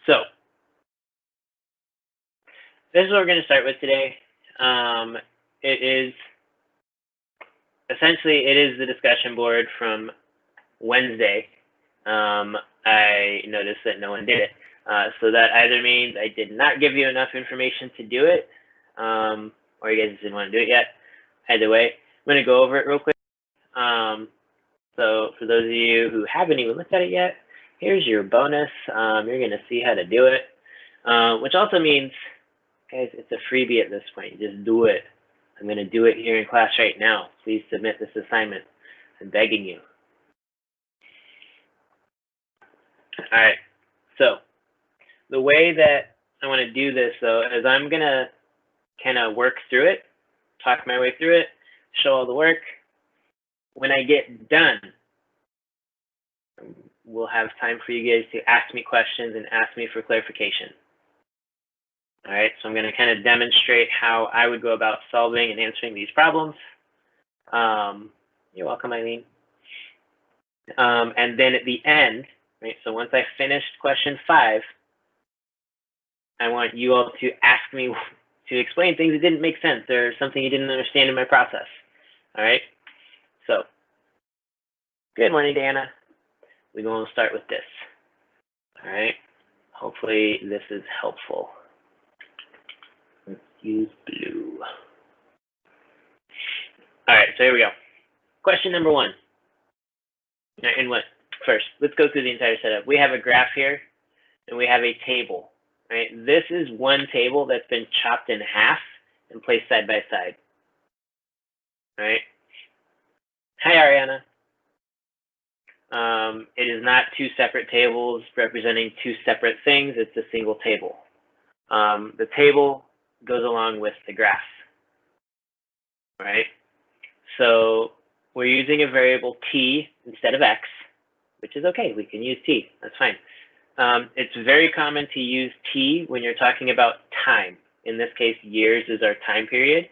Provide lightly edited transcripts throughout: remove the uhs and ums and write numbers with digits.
So this is what we're going to start with today. It is the discussion board from Wednesday. I noticed that no one did it. So that either means I did not give you enough information to do it, or you guys didn't want to do it yet. Either way, I'm going to go over it real quick. So for those of you who haven't even looked at it yet, here's your bonus. You're going to see how to do it, which also means, guys, it's a freebie at this point. Just do it. I'm going to do it here in class right now. Please submit this assignment. I'm begging you. All right. So the way that I want to do this, though, is I'm going to kind of work through it, talk my way through it, show all the work. When I get done, we'll have time for you guys to ask me questions and ask me for clarification. All right, so I'm going to kind of demonstrate how I would go about solving and answering these problems. You're welcome, Eileen. And then at the end, right, so once I finished question 5, I want you all to ask me to explain things that didn't make sense or something you didn't understand in my process. All right, so good morning, Diana. We're going to start with this. All right, hopefully this is helpful. Let's use blue. All right, so here we go. Question number 1. And what? First, let's go through the entire setup. We have a graph here, and we have a table. Right? This is one table that's been chopped in half and placed side by side. All right. Hi, Ariana. It is not 2 separate tables representing 2 separate things. It's a single table. The table goes along with the graph. All right. So we're using a variable t instead of x, which is okay. We can use t. That's fine. It's very common to use t when you're talking about time. In this case, years is our time period.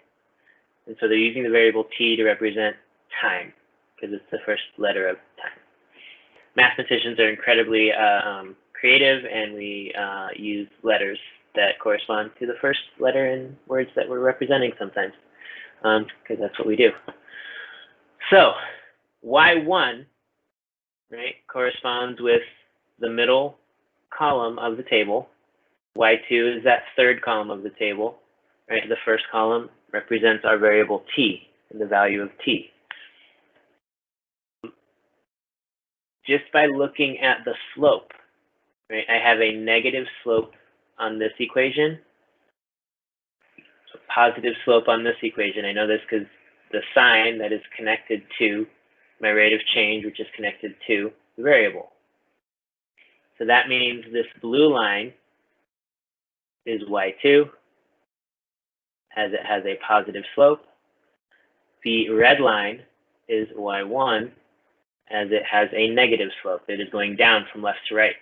And so they're using the variable t to represent time because it's the first letter of time. Mathematicians are incredibly creative, and we use letters that correspond to the first letter in words that we're representing sometimes, because that's what we do. So y1, right, corresponds with the middle column of the table. Y2 is that third column of the table. Right, the first column represents our variable t and the value of t. Just by looking at the slope, right, I have a negative slope on this equation, so positive slope on this equation. I know this because the sign that is connected to my rate of change, which is connected to the variable. So that means this blue line is y2, as it has a positive slope. The red line is y1, as it has a negative slope. It is going down from left to right.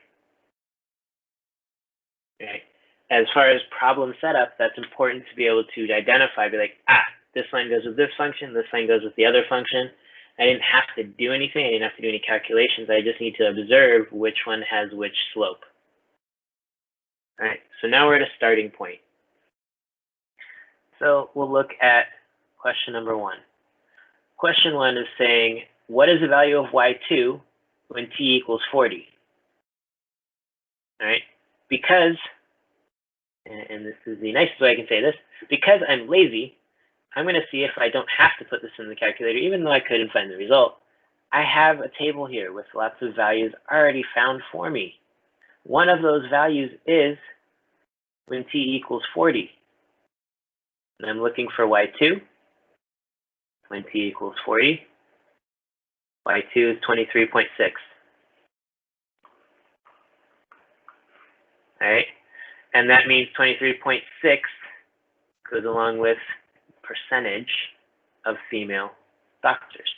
Okay. As far as problem setup, that's important to be able to identify, be like, this line goes with this function, this line goes with the other function. I didn't have to do anything. I didn't have to do any calculations. I just need to observe which one has which slope. All right, so now we're at a starting point. So we'll look at question number 1. Question 1 is saying, what is the value of y2 when t equals 40? All right, because, and this is the nicest way I can say this, because I'm lazy, I'm going to see if I don't have to put this in the calculator, even though I couldn't find the result. I have a table here with lots of values already found for me. One of those values is when t equals 40. And I'm looking for y2 when t equals 40. Y2 is 23.6. All right, and that means 23.6 goes along with percentage of female doctors.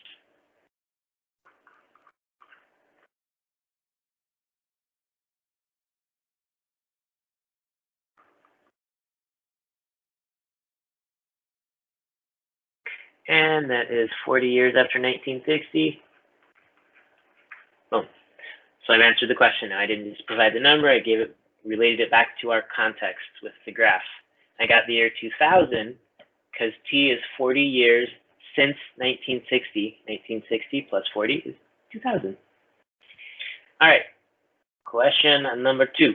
And that is 40 years after 1960. Boom. So I've answered the question. Now, I didn't just provide the number. I gave it related it back to our context with the graph. I got the year 2000 because T is 40 years since 1960. 1960 plus 40 is 2000. All right, question number 2.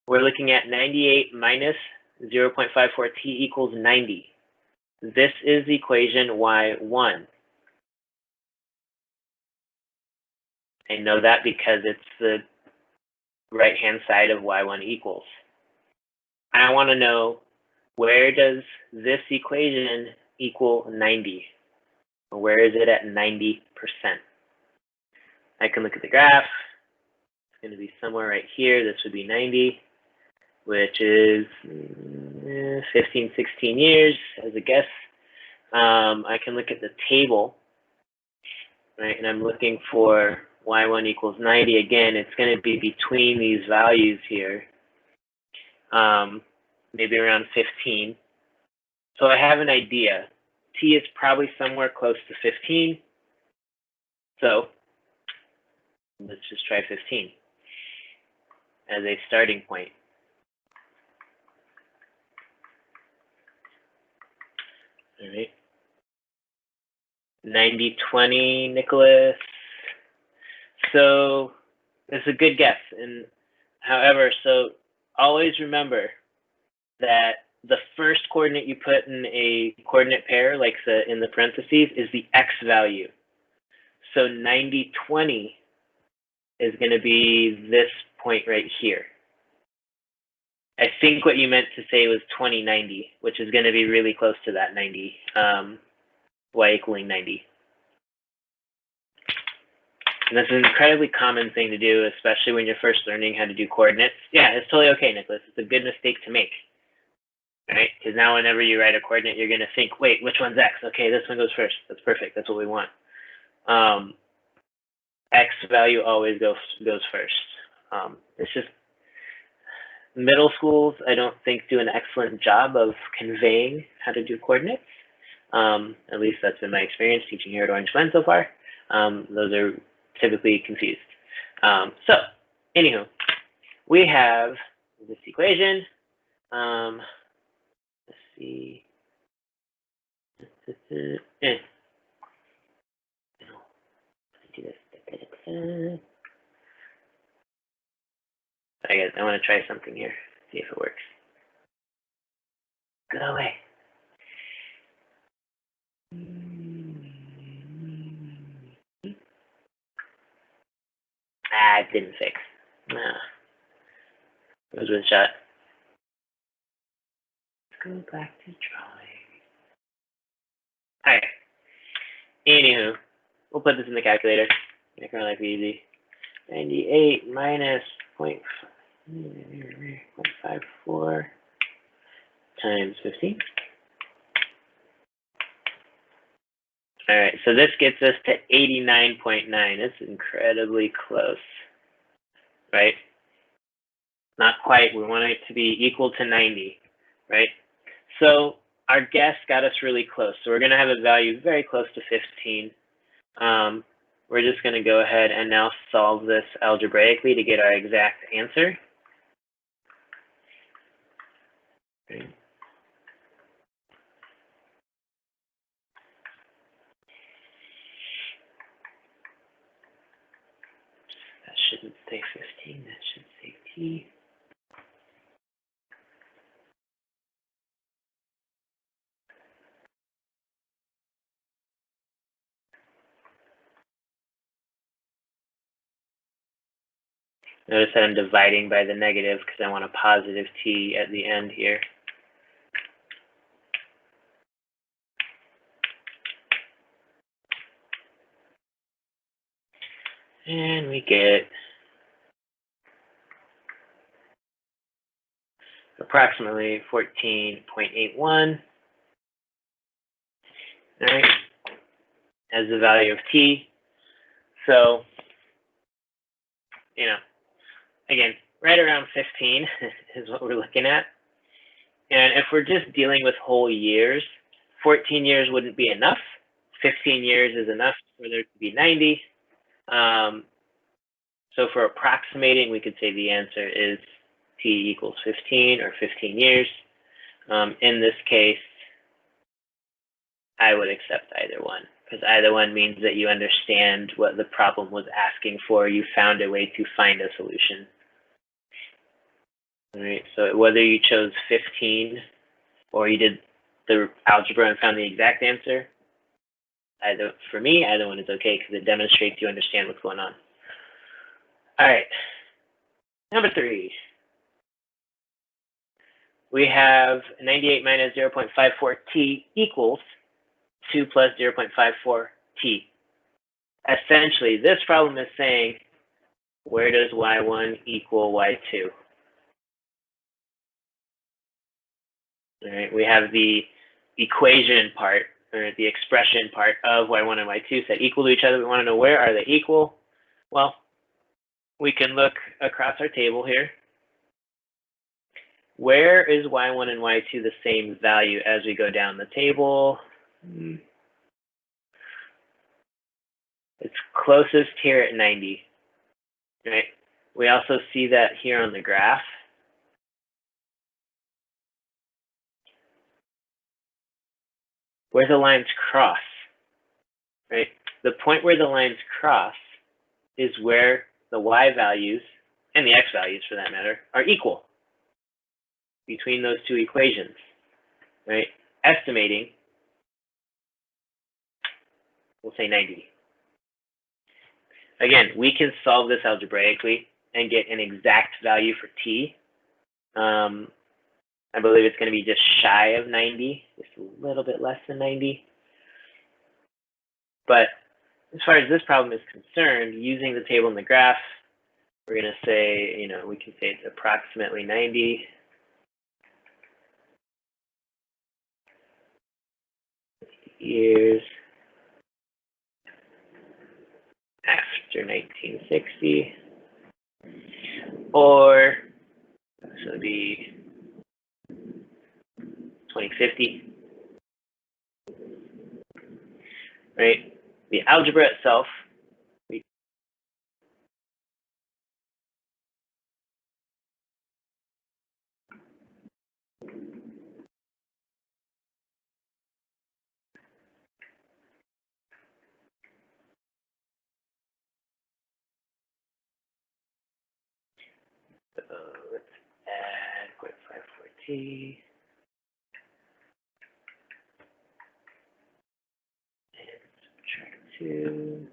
We're looking at 98 minus 0.54 T equals 90. This is equation Y1. I know that because it's the right-hand side of Y1 equals. I want to know, where does this equation equal 90? Where is it at 90%? I can look at the graph. It's going to be somewhere right here. This would be 90, which is 15, 16 years as a guess. I can look at the table, right? And I'm looking for Y1 equals 90. Again, it's going to be between these values here, maybe around 15. So I have an idea. T is probably somewhere close to 15. So let's just try 15 as a starting point. All right. 90-20, Nicholas. So it's a good guess. And however, so always remember that the first coordinate you put in a coordinate pair, like in the parentheses, is the x value. So 90-20 is going to be this point right here. I think what you meant to say was 20-90, which is going to be really close to that 90, y equaling 90. And that's an incredibly common thing to do, especially when you're first learning how to do coordinates. Yeah, it's totally okay, Nicholas. It's a good mistake to make, right? Because now whenever you write a coordinate, you're going to think, wait, which one's x? Okay, this one goes first. That's perfect. That's what we want. X value always goes first. It's just middle schools, I don't think, do an excellent job of conveying how to do coordinates. At least that's been my experience teaching here at Orange Glen so far. Those are typically confused. So, anywho, we have this equation. Let's see. I want to try something here, see if it works. Go away. It didn't fix. It was one shot. Let's go back to drawing. All right. Anywho, we'll put this in the calculator. Make our life easy. 98 minus 0.54 times 15. All right, so this gets us to 89.9. That's incredibly close, right? Not quite. We want it to be equal to 90, right? So our guess got us really close. So we're going to have a value very close to 15. We're just going to go ahead and now solve this algebraically to get our exact answer. Okay. That shouldn't say 15, that should say T. Notice that I'm dividing by the negative because I want a positive T at the end here. And we get approximately 14.81, all right, as the value of T. So, you know, again, right around 15 is what we're looking at. And if we're just dealing with whole years, 14 years wouldn't be enough. 15 years is enough for there to be 90. So for approximating, we could say the answer is t equals 15 or 15 years. In this case, I would accept either one, because either one means that you understand what the problem was asking for. You found a way to find a solution. All right, so whether you chose 15 or you did the algebra and found the exact answer, for me, either one is okay because it demonstrates you understand what's going on. All right, number 3. We have 98 minus 0.54t equals 2 plus 0.54t. Essentially, this problem is saying, where does y1 equal y2? All right, we have the equation part, or the expression part of y1 and y2 set equal to each other. We want to know, where are they equal? Well, we can look across our table here. Where is y1 and y2 the same value as we go down the table? It's closest here at 90, right? We also see that here on the graph. Where the lines cross, right? The point where the lines cross is where the y values, and the x values for that matter, are equal between those two equations, right? Estimating, we'll say 90. Again, we can solve this algebraically and get an exact value for t. I believe it's going to be just shy of 90, just a little bit less than 90. But as far as this problem is concerned, using the table and the graph, we're going to say, we can say it's approximately 90. Years after 1960, or so it'd be 2050, right? The algebra itself, let's add 0.54t. And subtract 2.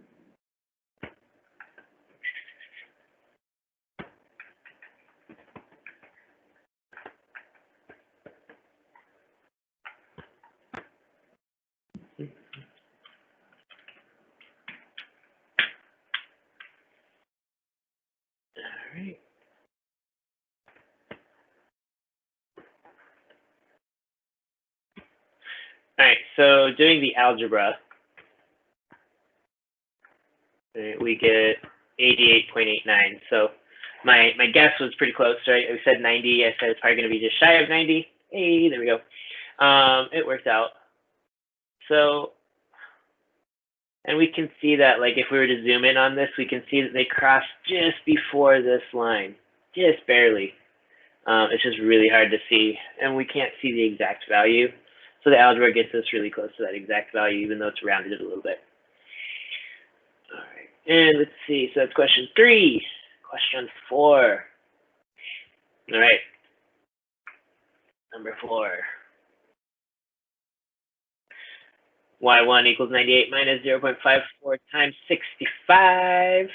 All right. All right, so doing the algebra, we get 88.89. So my guess was pretty close, right? We said 90. I said it's probably going to be just shy of 90. Hey, there we go. It worked out. So, and we can see that, like, if we were to zoom in on this, we can see that they cross just before this line, just barely. It's just really hard to see, and we can't see the exact value. So the algebra gets us really close to that exact value, even though it's rounded a little bit. All right, and let's see. So that's question 3. Question 4. All right, number 4. y1 equals 98 minus 0.54 times 65.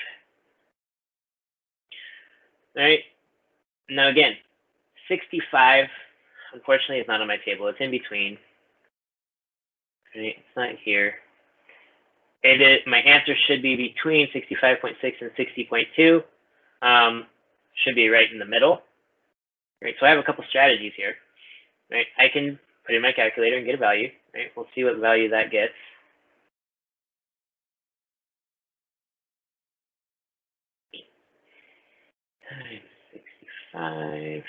All right, now again, 65, unfortunately, is not on my table. It's in between. Right? It's not here. It is, my answer should be between 65.6 and 60.2. Should be right in the middle. Right, so I have a couple strategies here. Right, I can put in my calculator and get a value. Right, we'll see what value that gets. Times 65.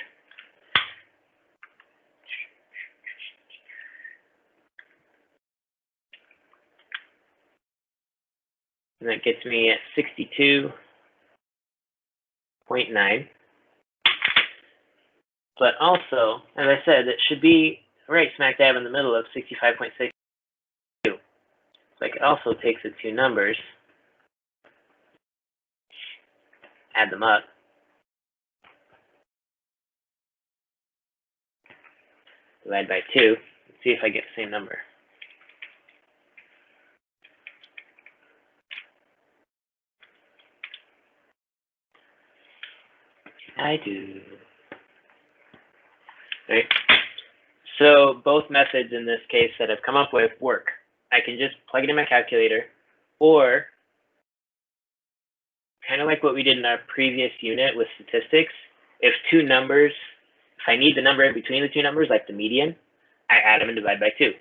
And that gets me at 62.9. But also, as I said, it should be right smack dab in the middle of 65.62. So I could also take the two numbers, add them up, divide by 2, and see if I get the same number. I do. Right? So both methods in this case that I've come up with work. I can just plug it in my calculator, or kind of like what we did in our previous unit with statistics, if two numbers, if I need the number in between the two numbers, like the median, I add them and divide by 2.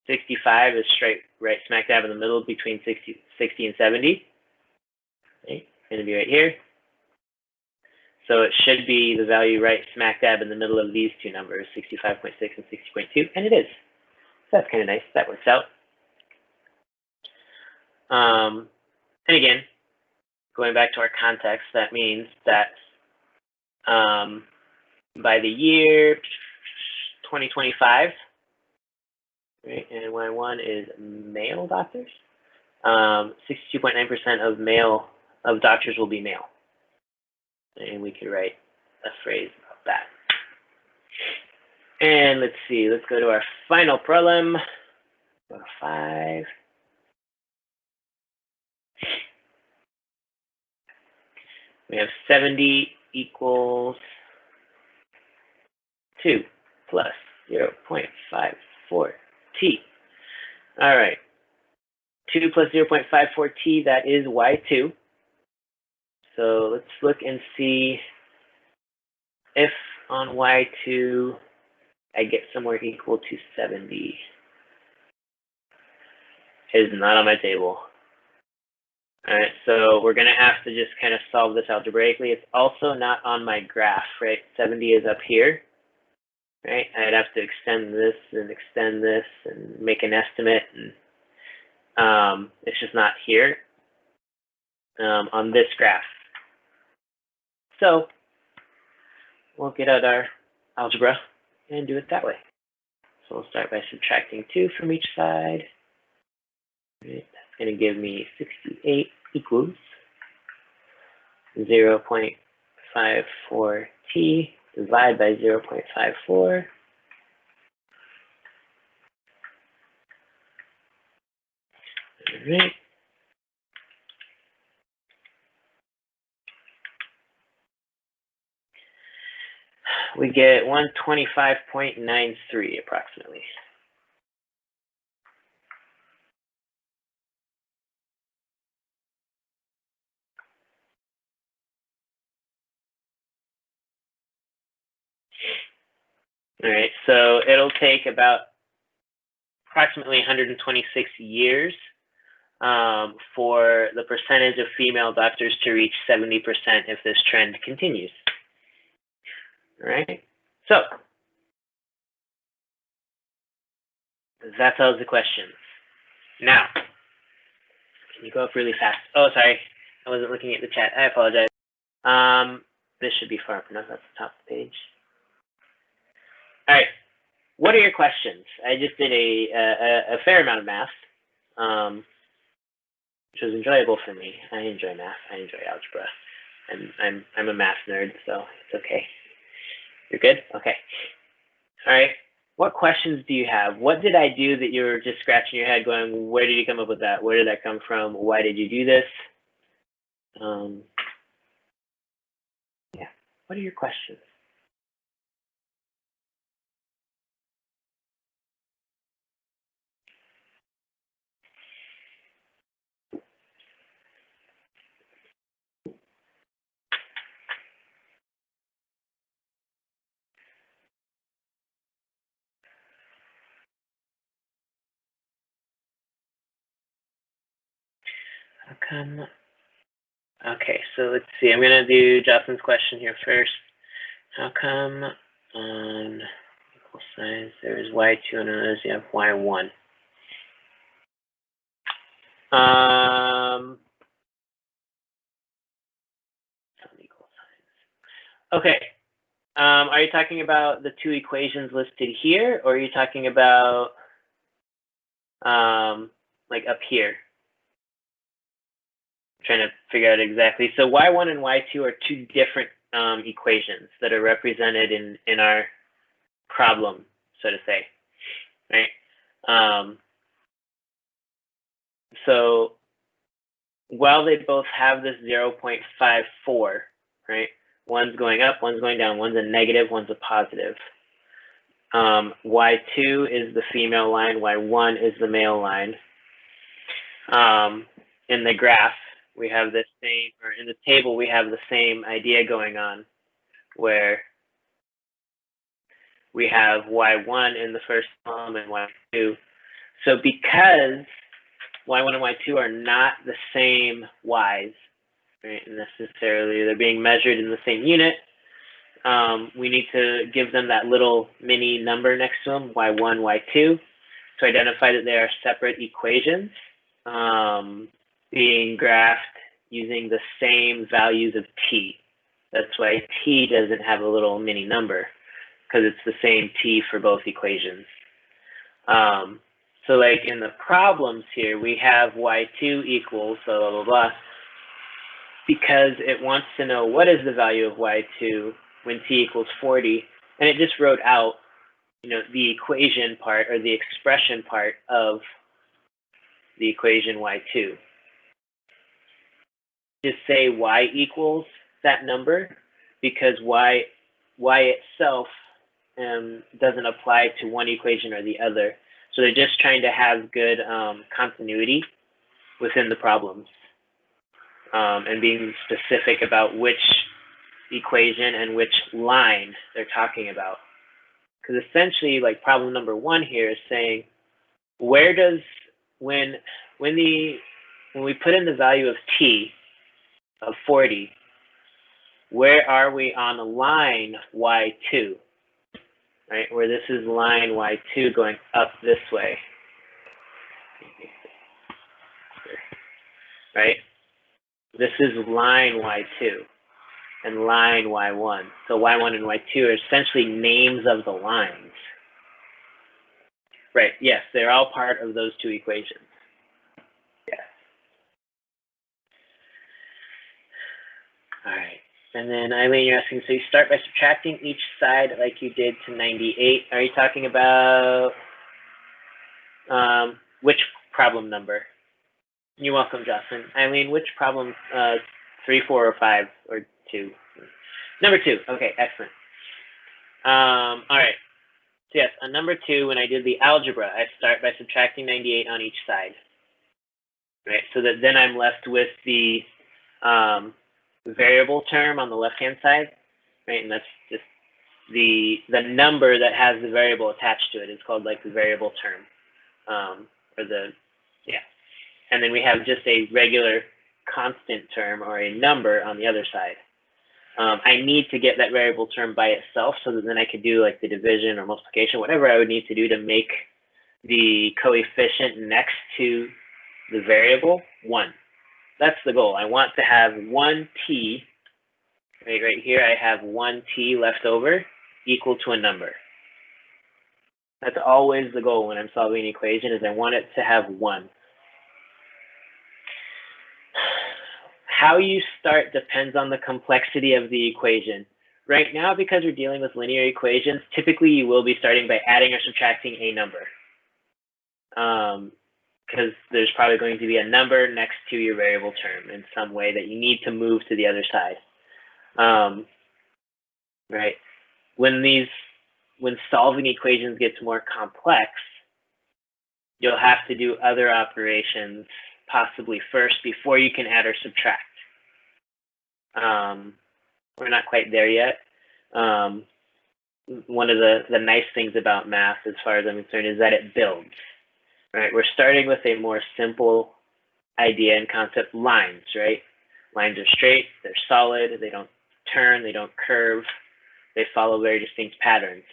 65 is right smack dab in the middle between 60 and 70. Okay, it's going to be right here. So it should be the value right smack dab in the middle of these two numbers, 65.6 and 60.2, and it is. So that's kind of nice. That works out. And again, going back to our context, that means that by the year 2025, right, and Y1 is male doctors, 62.9% of doctors will be male. And we could write a phrase about that. And let's see, let's go to our final problem. Go to 5. We have 70 equals 2 plus 0.54t. All right. 2 plus 0.54t, that is y2. So let's look and see if on y2 I get somewhere equal to 70. It is not on my table. All right, so we're going to have to just kind of solve this algebraically. It's also not on my graph, right? 70 is up here, right? I'd have to extend this and make an estimate, and it's just not here on this graph. So we'll get out our algebra and do it that way. So we'll start by subtracting 2 from each side. Right, that's going to give me 68 equals 0.54t divided by 0.54. All right. We get 125.93 approximately. All right, so it'll take about approximately 126 years for the percentage of female doctors to reach 70% if this trend continues. All right, so that tells the questions. Now, can you go up really fast? Oh, sorry, I wasn't looking at the chat. I apologize. This should be far up enough. That's the top of the page. All right, what are your questions? I just did a fair amount of math, which was enjoyable for me. I enjoy math. I enjoy algebra, and I'm a math nerd, so it's okay. You're good? Okay. All right. What questions do you have? What did I do that you were just scratching your head going, where did you come up with that? Where did that come from? Why did you do this? Yeah. What are your questions? How come? Okay, so let's see. I'm going to do Jocelyn's question here first. How come on equal signs there is y2 and others you have y1? Equal signs. Okay. Are you talking about the two equations listed here, or are you talking about like up here? I'm trying to figure out exactly. So y1 and y2 are two different equations that are represented in our problem, so to say, right? So while they both have this 0.54, right? One's going up, one's going down, one's a negative, one's a positive. Y2 is the female line, Y1 is the male line. In the graph, we have the same, or in the table, we have the same idea going on, where we have Y1 in the first column and Y2. So because Y1 and Y2 are not the same Ys, right, necessarily, they're being measured in the same unit, we need to give them that little mini number next to them, Y1, Y2, to identify that they are separate equations being graphed using the same values of t. That's why t doesn't have a little mini number, because it's the same t for both equations. So like in the problems here, we have y2 equals blah, blah, blah, blah, because it wants to know what is the value of y2 when t equals 40, and it just wrote out, you know, the equation part, or the expression part of the equation y2. Just say y equals that number, because y itself doesn't apply to one equation or the other. So they're just trying to have good continuity within the problems, and being specific about which equation and which line they're talking about. Because essentially, like problem number 1 here is saying, where does, when we put in the value of t of 40, where are we on the line y2? Right, where this is line y2 going up this way, right? This is line y2 and line y1. So y1 and y2 are essentially names of the lines. Right, yes, they're all part of those two equations. Yes. All right. And then Eileen, you're asking, so you start by subtracting each side like you did to 98. Are you talking about which problem number? You're welcome, Jocelyn. Eileen, which problem, 3, 4, or 5, or 2? Number 2. Okay, excellent. All right. So yes, on number 2, when I did the algebra, I start by subtracting 98 on each side. Right, so that then I'm left with the variable term on the left-hand side, right? And that's just the number that has the variable attached to it is called like the variable term, And then we have just a regular constant term or a number on the other side. I need to get that variable term by itself so that then I could do like the division or multiplication, whatever I would need to do to make the coefficient next to the variable 1. That's the goal. I want to have 1t, right here I have 1t left over equal to a number. That's always the goal when I'm solving an equation, is I want it to have 1. How you start depends on the complexity of the equation. Right now, because we're dealing with linear equations, typically you will be starting by adding or subtracting a number. Because there's probably going to be a number next to your variable term in some way that you need to move to the other side. Right? When solving equations gets more complex, you'll have to do other operations possibly first before you can add or subtract. We're not quite there yet. One of the nice things about math, as far as I'm concerned, is that it builds. Right, we're starting with a more simple idea and concept, lines, right? Lines are straight, they're solid, they don't turn, they don't curve, they follow very distinct patterns.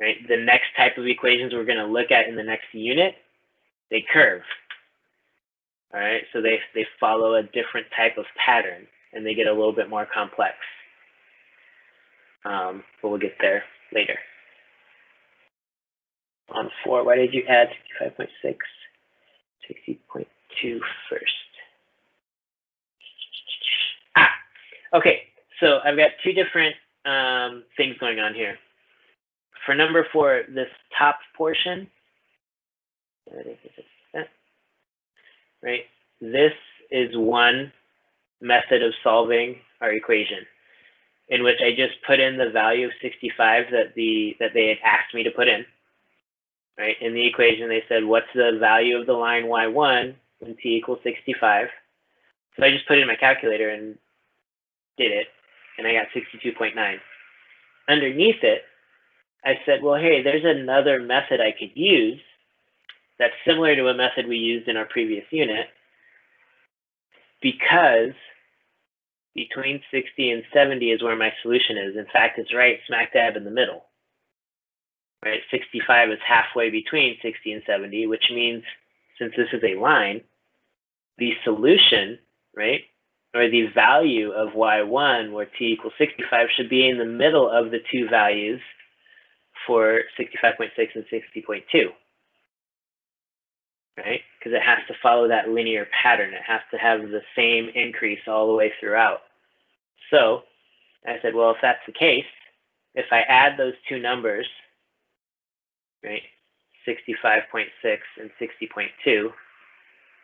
Right, the next type of equations we're going to look at in the next unit, they curve. All right, so they follow a different type of pattern, and they get a little bit more complex. but we'll get there later. On 4, why did you add 65.6, 60.2 first? Okay, so I've got two different things going on here. For number 4, this top portion, right? This is one method of solving our equation, in which I just put in the value of 65 that they had asked me to put in. Right, in the equation, they said, what's the value of the line y1 when t equals 65? So I just put it in my calculator and did it, and I got 62.9. Underneath it, I said, well, hey, there's another method I could use that's similar to a method we used in our previous unit, because between 60 and 70 is where my solution is. In fact, it's right smack dab in the middle. Right, 65 is halfway between 60 and 70, which means, since this is a line, the solution, right, or the value of y1 where t equals 65 should be in the middle of the two values for 65.6 and 60.2, right, because it has to follow that linear pattern. It has to have the same increase all the way throughout. So I said, well, if that's the case, if I add those two numbers, right, 65.6 and 60.2,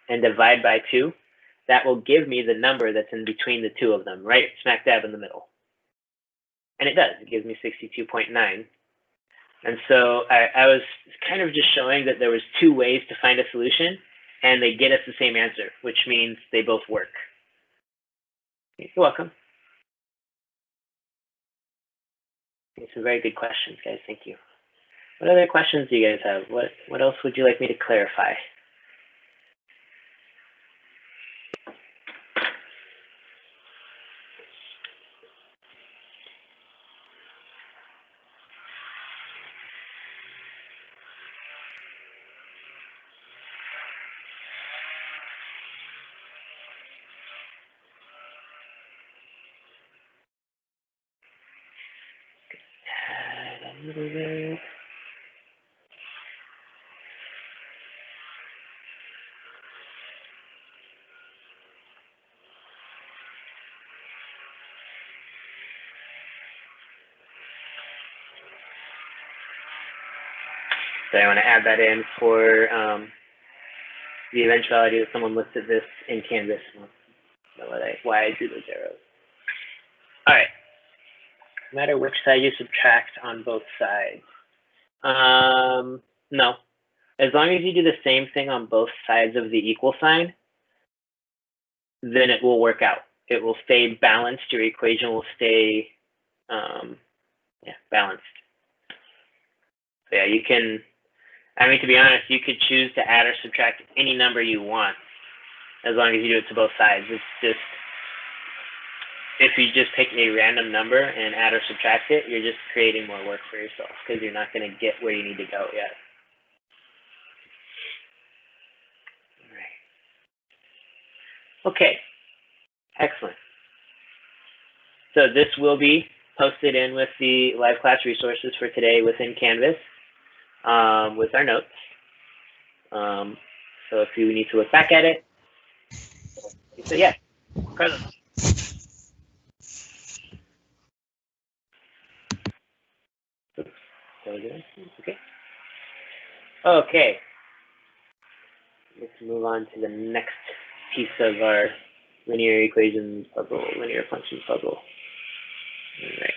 and divide by 2, that will give me the number that's in between the two of them, right smack dab in the middle. And it does. It gives me 62.9. And so I was kind of just showing that there was two ways to find a solution, and they get us the same answer, which means they both work. You're welcome. Some very good questions, guys. Thank you. What other questions do you guys have? What else would you like me to clarify? Add a little bit. So I want to add that in for the eventuality that someone looks at this in Canvas. Why I do those arrows. All right. No matter which side you subtract on both sides. No. As long as you do the same thing on both sides of the equal sign, then it will work out. It will stay balanced. Your equation will stay balanced. So yeah, you can, I mean, to be honest, you could choose to add or subtract any number you want, as long as you do it to both sides. It's just, if you just pick a random number and add or subtract it, you're just creating more work for yourself, because you're not going to get where you need to go yet. All right. Okay. Excellent. So this will be posted in with the live class resources for today within Canvas with our notes. So if you need to look back at it, you say, yeah, present. Okay. Okay. Let's move on to the next piece of our linear equations puzzle, linear function puzzle. All right.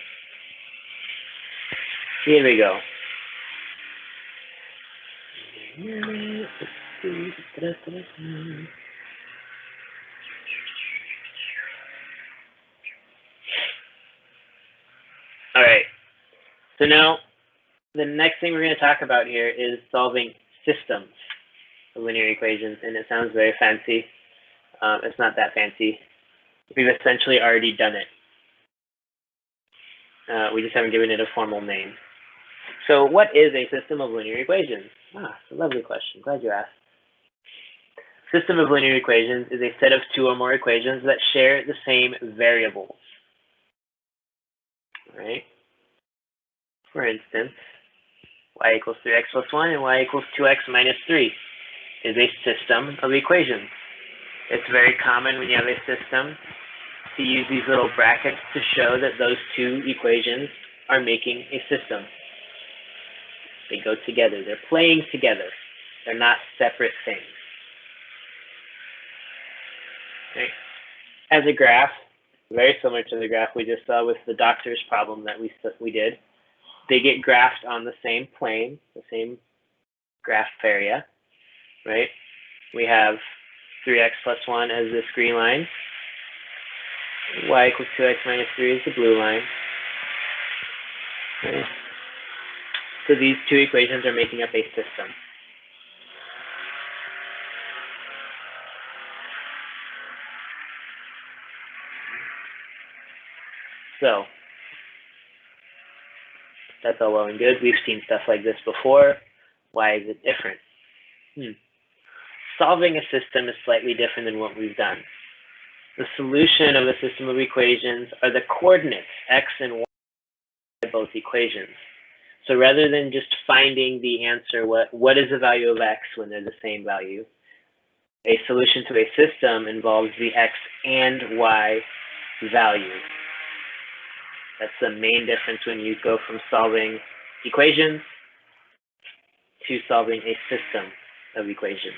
Here we go. All right. So now the next thing we're going to talk about here is solving systems of linear equations, and it sounds very fancy. It's not that fancy. We've essentially already done it. We just haven't given it a formal name. So what is a system of linear equations? It's a lovely question. Glad you asked. System of linear equations is a set of two or more equations that share the same variables. All right. for instance, y equals 3x plus 1 and y equals 2x minus 3 is a system of equations. It's very common when you have a system to use these little brackets to show that those two equations are making a system. They go together. They're playing together. They're not separate things. Okay. As a graph, very similar to the graph we just saw with the doctor's problem that we did, they get graphed on the same plane, the same graph area, right? We have 3x plus 1 as this green line. Y equals 2x minus 3 is the blue line. Okay. So these two equations are making up a system. So that's all well and good. We've seen stuff like this before. Why is it different? Solving a system is slightly different than what we've done. The solution of a system of equations are the coordinates, x and y, of both equations. So rather than just finding the answer, what is the value of x when they're the same value, a solution to a system involves the x and y value. That's the main difference when you go from solving equations to solving a system of equations.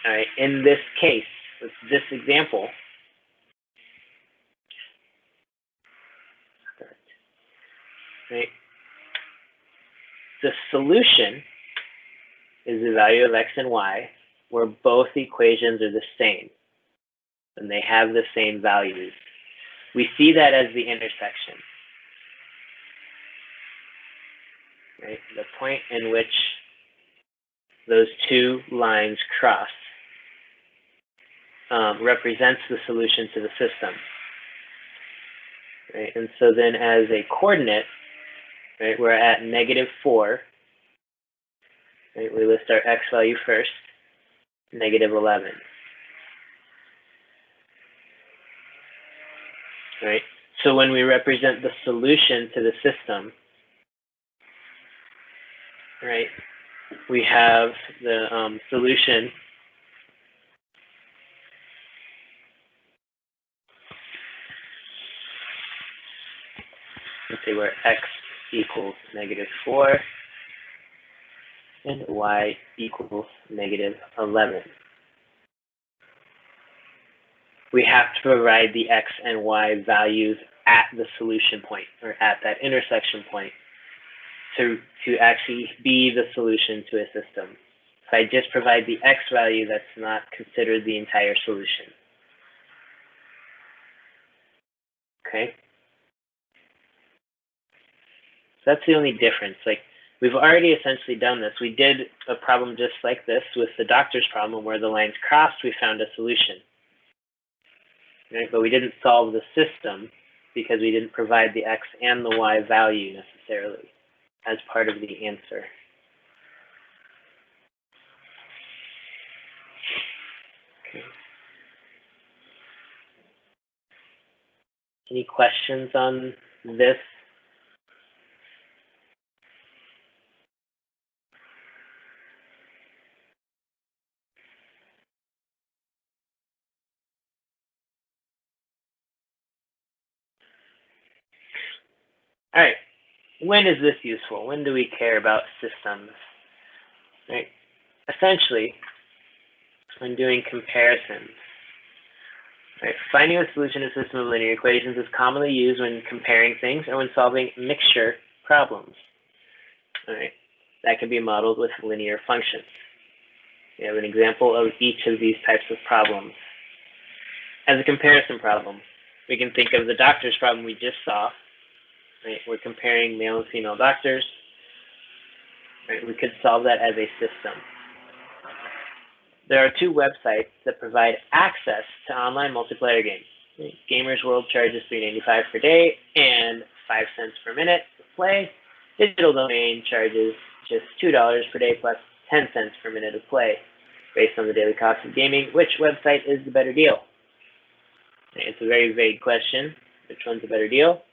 All right, in this case, with this example, right, the solution is the value of x and y where both equations are the same and they have the same values. We see that as the intersection, right? The point in which those two lines cross represents the solution to the system, right? And so then as a coordinate, right, we're at -4, right? We list our x value first, -11. Right? So when we represent the solution to the system, right, we have the solution let's say where x equals -4 and y equals -11. We have to provide the x and y values at the solution point, or at that intersection point, to actually be the solution to a system. If I just provide the x value, that's not considered the entire solution. Okay? So that's the only difference. Like, we've already essentially done this. We did a problem just like this with the doctor's problem where the lines crossed, we found a solution. Right? But we didn't solve the system because we didn't provide the x and the y value necessarily as part of the answer. Okay. Any questions on this? All right, when is this useful? When do we care about systems? Right? Essentially, when doing comparisons. Right? Finding a solution to a system of linear equations is commonly used when comparing things or when solving mixture problems. All right? That can be modeled with linear functions. We have an example of each of these types of problems. As a comparison problem, we can think of the doctor's problem we just saw. Right? We're comparing male and female doctors. Right? We could solve that as a system. There are two websites that provide access to online multiplayer games. Right? Gamers World charges $3.95 per day and 5 cents per minute to play. Digital Domain charges just $2 per day plus 10 cents per minute of play. Based on the daily cost of gaming, which website is the better deal? Right? It's a very vague question. Which one's a better deal?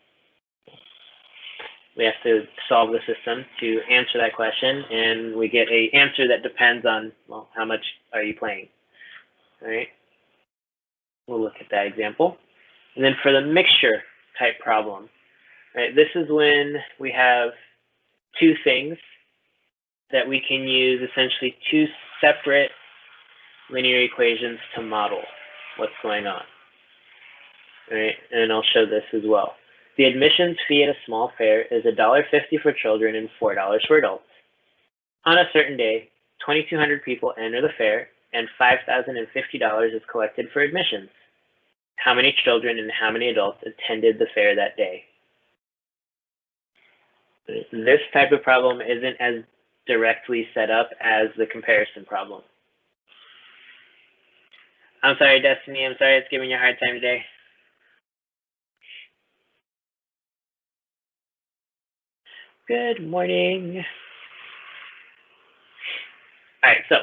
We have to solve the system to answer that question, and we get an answer that depends on, well, how much are you playing, all right? We'll look at that example. And then for the mixture type problem, right, this is when we have two things that we can use essentially two separate linear equations to model what's going on, right? And I'll show this as well. The admissions fee at a small fair is $1.50 for children and $4 for adults. On a certain day, 2,200 people enter the fair and $5,050 is collected for admissions. How many children and how many adults attended the fair that day? This type of problem isn't as directly set up as the comparison problem. I'm sorry, Destiny. I'm sorry it's giving you a hard time today. Good morning. All right, so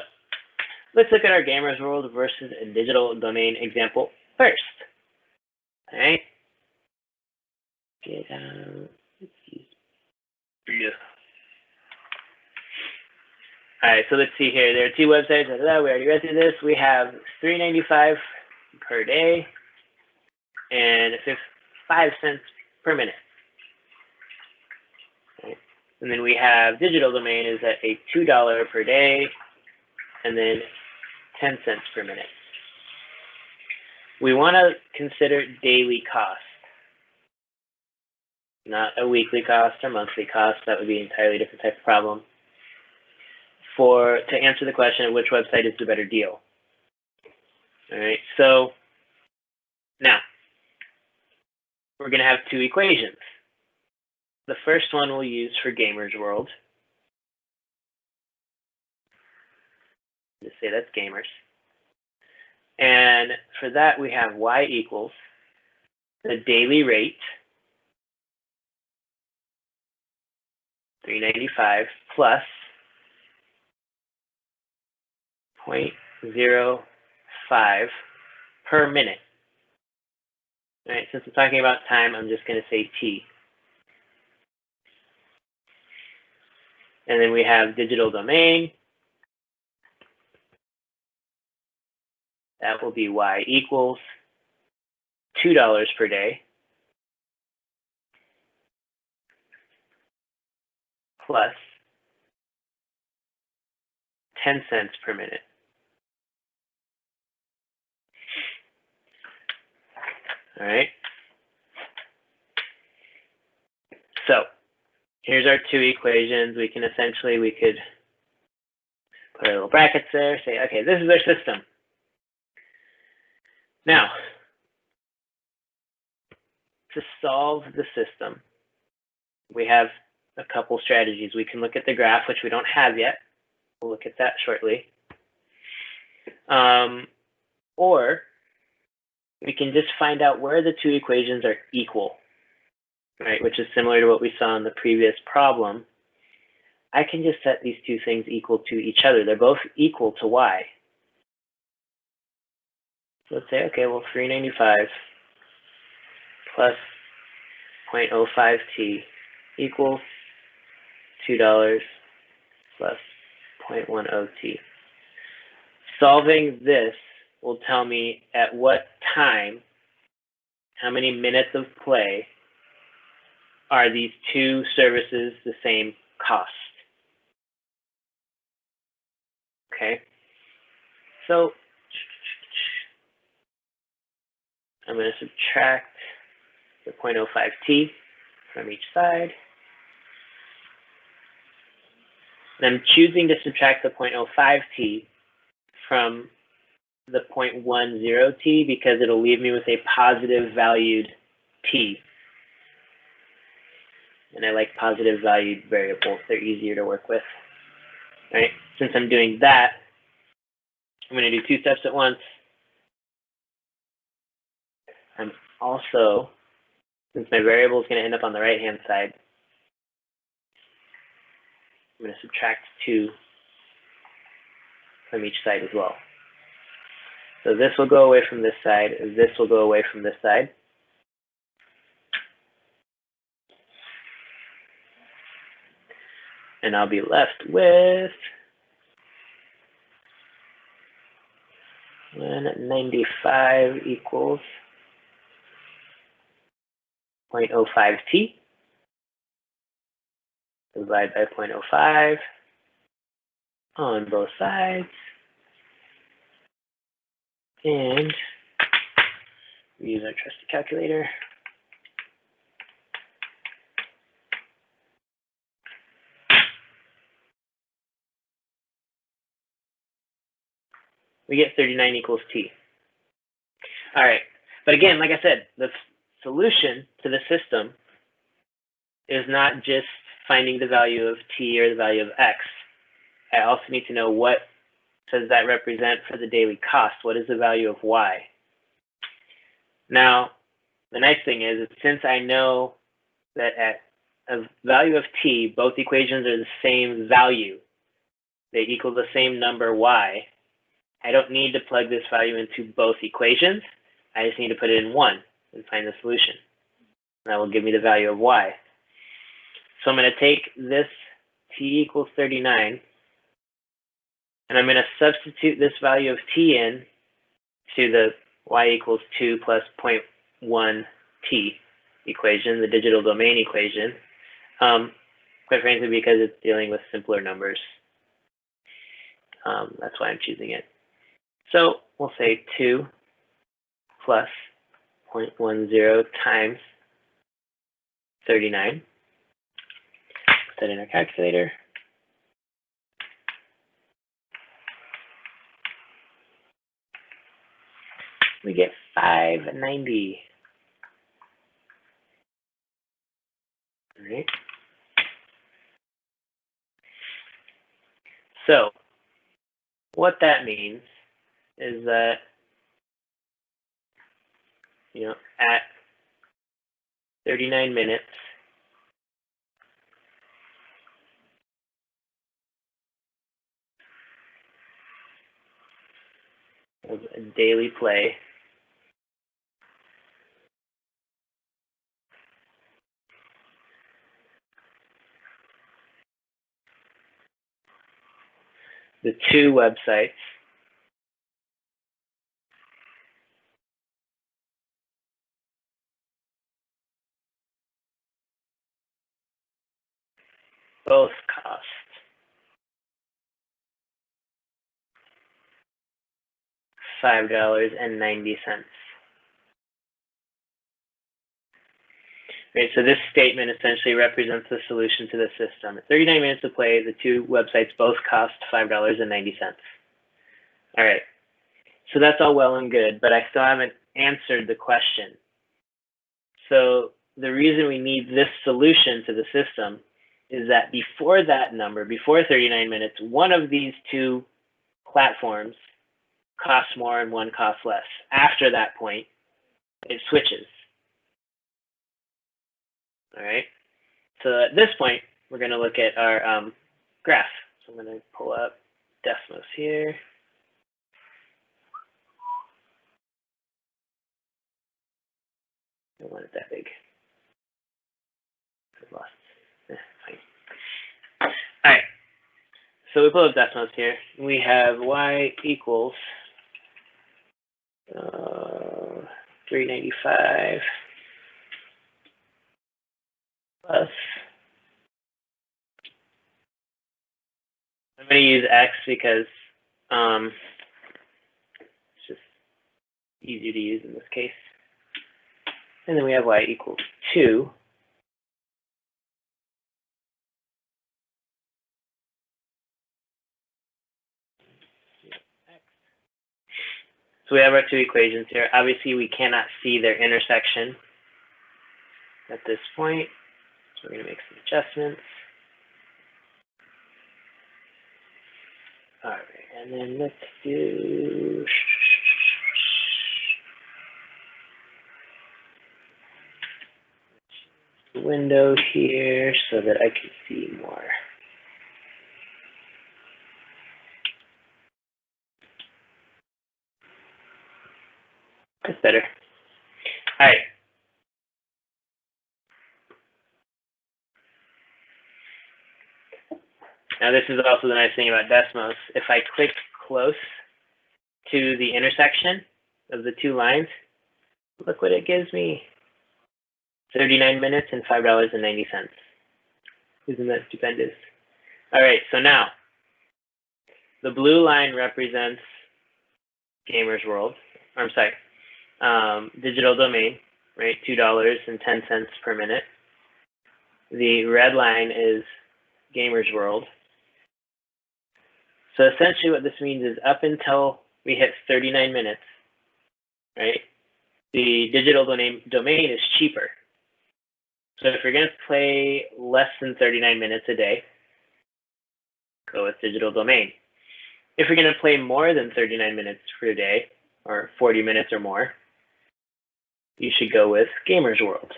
let's look at our Gamers World versus a digital domain example first. All right. All right, so let's see here. There are two websites. We already read through this. We have $3.95 per day and 5 cents per minute. Right. And then we have digital domain is at a $2 per day and then 10 cents per minute. We want to consider daily cost, not a weekly cost or monthly cost. That would be an entirely different type of problem. To answer the question of which website is the better deal. All right, so now we're going to have two equations. The first one we'll use for Gamers World. Just say that's gamers. And for that, we have y equals the daily rate, $3.95 plus 0.05 per minute. All right, since I'm talking about time, I'm just going to say t. And then we have digital domain. That will be y equals $2 per day plus 10 cents per minute. All right. So here's our two equations. We could put our little brackets there, say, okay, this is our system. Now, to solve the system, we have a couple strategies. We can look at the graph, which we don't have yet. We'll look at that shortly. Or we can just find out where the two equations are equal, right? Which is similar to what we saw in the previous problem. I can just set these two things equal to each other. They're both equal to y. So let's say, okay, well, 3.95 plus 0.05 t equals $2 plus 0.10 t. Solving this will tell me at what time, how many minutes of play are these two services the same cost. Okay, so I'm going to subtract the 0.05 t from each side. And I'm choosing to subtract the 0.05 t from the 0.10 t because it'll leave me with a positive valued t. And I like positive valued variables. They're easier to work with. All right. Since I'm doing that, I'm going to do two steps at once. I'm also, since my variable is going to end up on the right-hand side, I'm going to subtract 2 from each side as well. So this will go away from this side, this will go away from this side. And I'll be left with 195 equals 0.05t. Divide by 0.05 on both sides. And we use our trusty calculator. We get 39 equals t. All right, but again, like I said, the solution to the system is not just finding the value of t or the value of x. I also need to know what does that represent for the daily cost. What is the value of y? Now, the nice thing is since I know that at a value of t, both equations are the same value, they equal the same number y, I don't need to plug this value into both equations. I just need to put it in one and find the solution. And that will give me the value of y. So I'm going to take this t equals 39, and I'm going to substitute this value of t in to the y equals 2 plus 0.1 t equation, the digital domain equation, quite frankly because it's dealing with simpler numbers. That's why I'm choosing it. So we'll say 2 plus 0.10 times 39. Put that in our calculator. We get 590. All right. So what that means is that, at 39 minutes, of a daily play, the two websites both cost $5.90. Right, so this statement essentially represents the solution to the system. At 39 minutes to play, the two websites both cost $5.90. All right, so that's all well and good, but I still haven't answered the question. So the reason we need this solution to the system is that before that number, before 39 minutes, one of these two platforms costs more and one costs less. After that point, it switches. All right. So at this point, we're going to look at our graph. So I'm going to pull up Desmos here. I don't want it that big. I've lost. Fine. All right. So we pull up Desmos here. We have y equals 395 plus. I'm going to use x because it's just easier to use in this case. And then we have y equals 2. So we have our two equations here. Obviously, we cannot see their intersection at this point. So we're going to make some adjustments. All right, and then let's do the window here so that I can see more. That's better. All right. Now this is also the nice thing about Desmos. If I click close to the intersection of the two lines, look what it gives me. 39 minutes and $5.90. Isn't that stupendous? All right, so now the blue line represents Gamers World. I'm sorry, digital domain, right? $2.10 per minute. The red line is Gamers World. So essentially what this means is up until we hit 39 minutes, right? The digital domain is cheaper. So if you're going to play less than 39 minutes a day, go with digital domain. If you're going to play more than 39 minutes per day, or 40 minutes or more, you should go with Gamers World.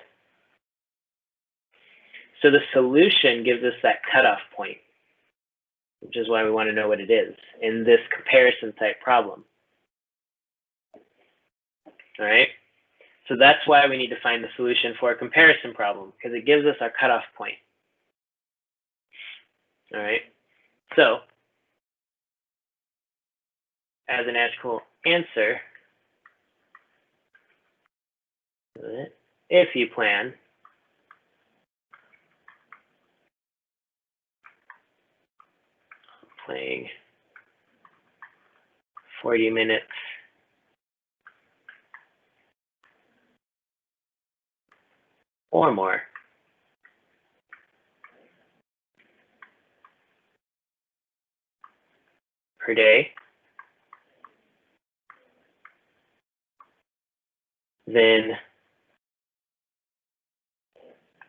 So the solution gives us that cutoff point, which is why we want to know what it is in this comparison type problem. All right. So that's why we need to find the solution for a comparison problem, because it gives us our cutoff point. All right. So as an actual answer, if you plan playing 40 minutes or more per day, then,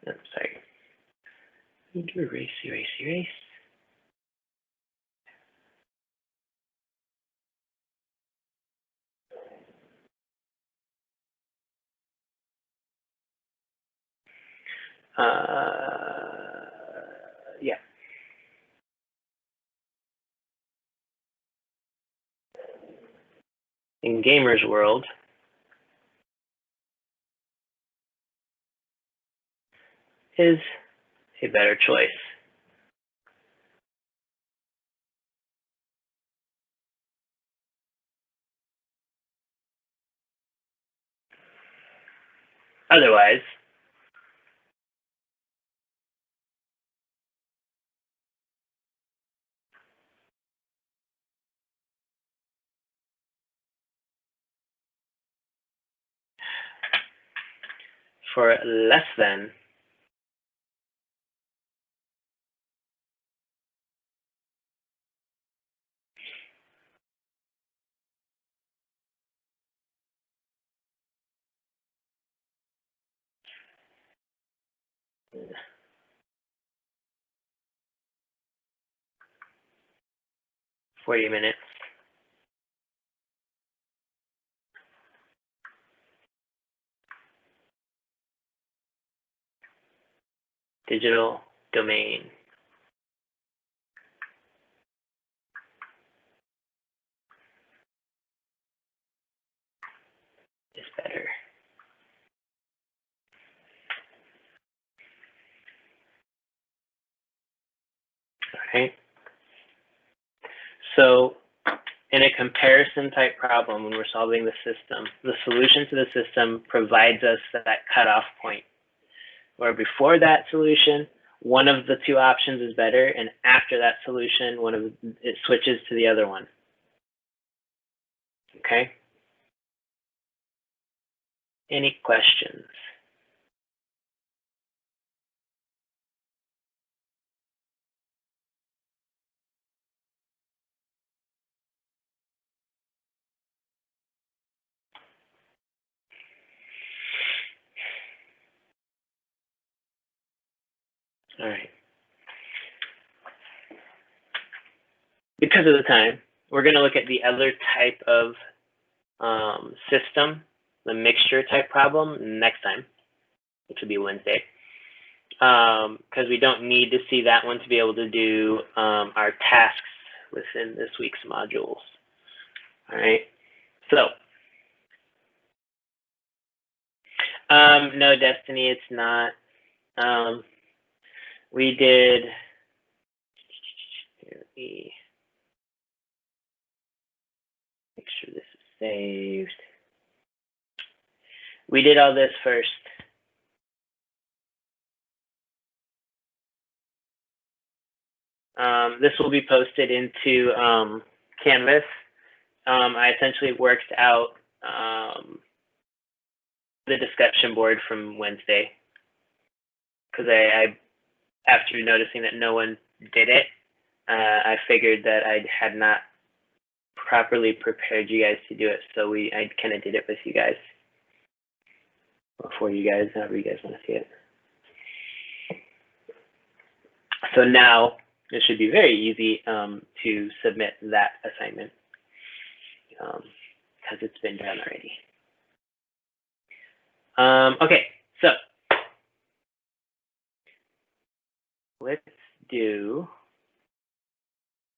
I'm sorry, need to erase. Yeah. In Gamers World, is a better choice. Otherwise, for less than $40 minutes, digital domain is better. All right. So in a comparison type problem, when we're solving the system, the solution to the system provides us that cutoff point, where before that solution, one of the two options is better, and after that solution, it switches to the other one. Okay. Any questions? All right. Because of the time, we're going to look at the other type of system, the mixture type problem, next time, which will be Wednesday. Because we don't need to see that one to be able to do our tasks within this week's modules. All right. So, no, Destiny, it's not. We did me make sure this is saved. We did all this first. This will be posted into Canvas. I essentially worked out the discussion board from Wednesday because I after noticing that no one did it, I figured that I had not properly prepared you guys to do it, so I kind of did it with you guys, or for you guys, however you guys want to see it. So now it should be very easy to submit that assignment because it's been done already. Okay, so let's do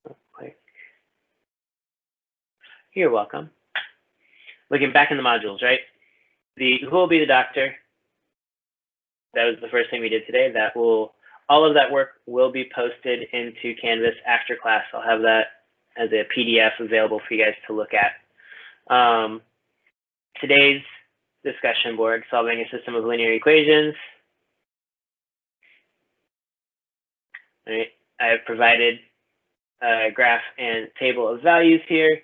real quick. You're welcome. Looking back in the modules, right? Who will be the doctor? That was the first thing we did today. All of that work will be posted into Canvas after class. I'll have that as a PDF available for you guys to look at. Today's discussion board, solving a system of linear equations. All right. I have provided a graph and table of values here.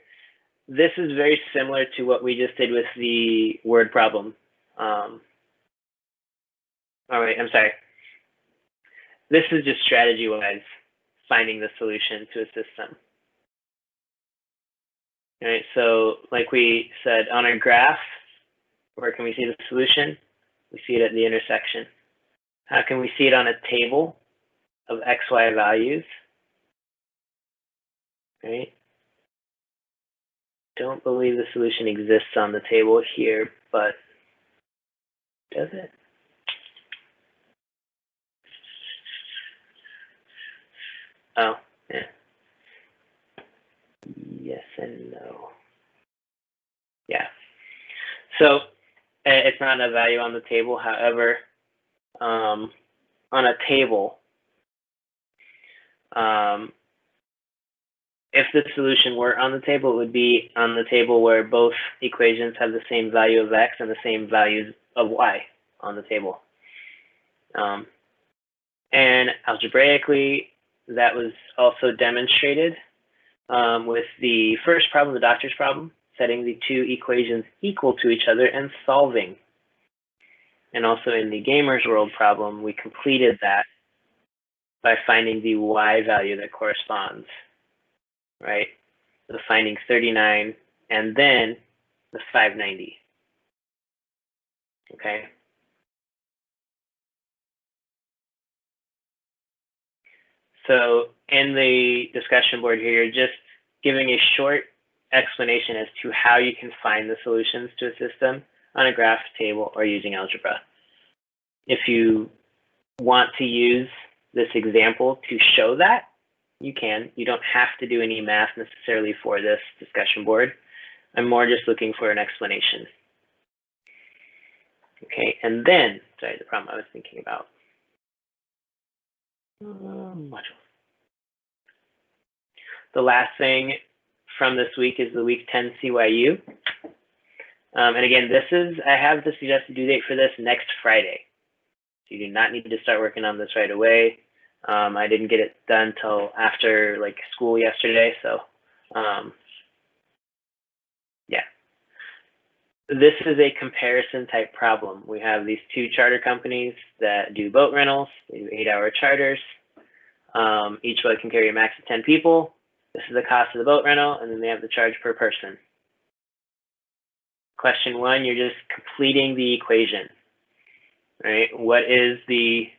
This is very similar to what we just did with the word problem. All right, I'm sorry. This is just strategy-wise finding the solution to a system. All right, so like we said, on our graph, where can we see the solution? We see it at the intersection. How can we see it on a table of XY values? Right? Don't believe the solution exists on the table here, but does it? Oh, yeah. Yes and no. Yeah. So it's not a value on the table. However, on a table, if the solution were on the table, it would be on the table where both equations have the same value of x and the same values of y on the table. And algebraically, that was also demonstrated with the first problem, the doctor's problem, setting the two equations equal to each other and solving. And also in the gamer's world problem, we completed that by finding the y value that corresponds, right? So finding 39 and then the 590, okay? So in the discussion board here, you're just giving a short explanation as to how you can find the solutions to a system on a graph, table, or using algebra. If you want to use this example to show that, you can. You don't have to do any math necessarily for this discussion board. I'm more just looking for an explanation. Okay, and then, sorry, the problem I was thinking about. Modules. The last thing from this week is the week 10 CYU. And again, I have the suggested due date for this next Friday. So you do not need to start working on this right away. I didn't get it done till after like school yesterday. So yeah. This is a comparison type problem. We have these two charter companies that do boat rentals. They do 8-hour charters. Each boat can carry a max of 10 people. This is the cost of the boat rental, and then they have the charge per person. Question 1, you're just completing the equation, right? What is the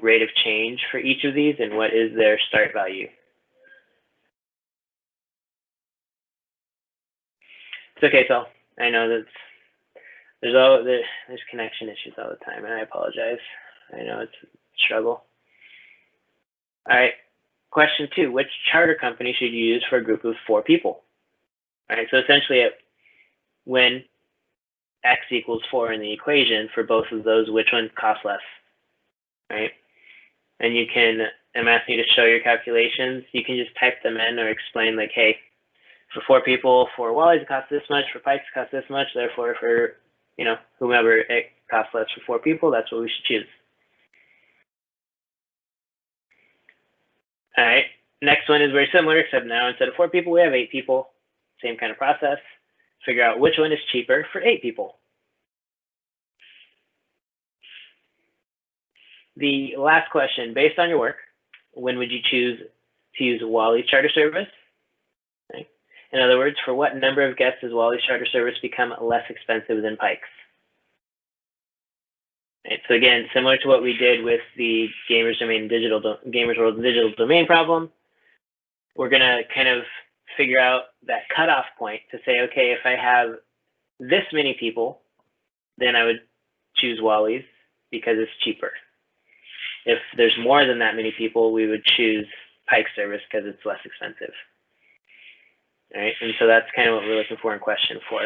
rate of change for each of these, and what is their start value? It's okay, Phil. I know that there's connection issues all the time, and I apologize. I know it's a struggle. All right. Question 2, which charter company should you use for a group of 4 people? All right, so essentially when x equals 4 in the equation for both of those, which one costs less, right? And you can I'm asking you to show your calculations, you can just type them in or explain like, hey, for 4 people, for Wallies it costs this much, for Pikes it costs this much, therefore for, you know, whomever it costs less for 4 people, that's what we should choose. All right, next one is very similar, except now instead of 4 people, we have 8 people. Same kind of process. Figure out which one is cheaper for 8 people. The last question, based on your work, when would you choose to use Wally's charter service? Okay. In other words, for what number of guests does Wally's charter service become less expensive than Pikes? Right, so again, similar to what we did with the Gamers World digital domain problem, we're gonna kind of figure out that cutoff point to say, okay, if I have this many people, then I would choose Wally's because it's cheaper. If there's more than that many people, we would choose Pike service because it's less expensive. All right, and so that's kind of what we're looking for in question 4.